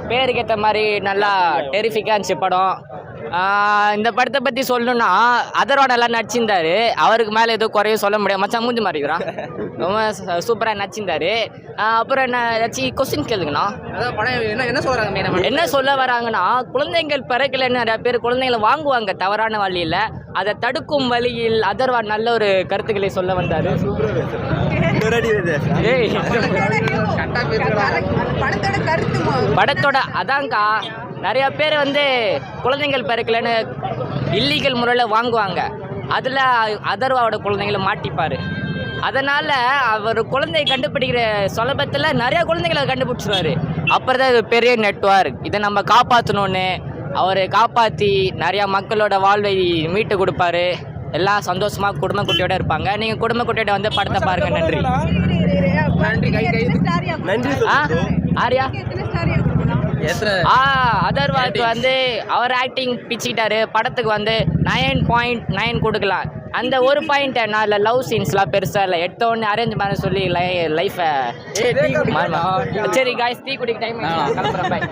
பேருக்கு ஏற்ற மாதிரி நல்லா டெரிஃபிக்காக இருந்துச்சு படம். இந்த படத்தை பற்றி சொல்லணும்னா அதரோட எல்லாம் நடிச்சிருந்தாரு. அவருக்கு மேலே எதுவும் குறையும் சொல்ல முடியாது. மச்சான் மூஞ்சி மாறிக்கிறான். ரொம்ப சூப்பராக நடிச்சிருந்தாரு. அப்புறம் என்ன ஏதாச்சும் கொஸ்டின் கேளுங்கண்ணா. என்ன சொல்ல வராங்கன்னா, குழந்தைகள் பிறக்கலைன்னு நிறையா பேர் குழந்தைங்களை வாங்குவாங்க தவறான வழியில். அதை தடுக்கும் வழியில் அதர்வா நல்ல ஒரு கருத்துக்களை சொல்ல வந்தார். படத்தோட அதான்க்கா, நிறைய பேர் குழந்தைகள் பிறக்கலைன்னு இல்லீகல் முறையில் வாங்குவாங்க. அதில் அதர்வாவோட குழந்தைங்களை மாட்டிப்பார். அதனால் அவர் குழந்தையை கண்டுபிடிக்கிற சுலபத்தில் நிறையா குழந்தைகளை கண்டுபிடிச்சிருவார். அப்புறம் தான் இது பெரிய நெட்வொர்க். இதை நம்ம காப்பாற்றணுன்னு அவர் காப்பாற்றி நிறையா மக்களோட வாழ்வை மீட்டு கொடுப்பாரு. எல்லாம் சந்தோஷமாக குடும்ப குட்டியோட இருப்பாங்க. நீங்கள் குடும்ப குட்டியோட படத்தை பாருங்கள். நன்றி. ஆரியா அதர்வாக்கு அவர் ஆக்டிங் பிச்சுக்கிட்டாரு. படத்துக்கு 9.9 கொடுக்கலாம். அந்த ஒரு பாயிண்ட் நான் இல்லை, லவ் சீன்ஸ்லாம் பெருசாக இல்லை. எடுத்தோடனே அரேஞ்ச் பண்ண சொல்லி லைஃபை சரி காய்ஸ் டீ குடிக்க டைம் கிளம்புறேன். பாய்.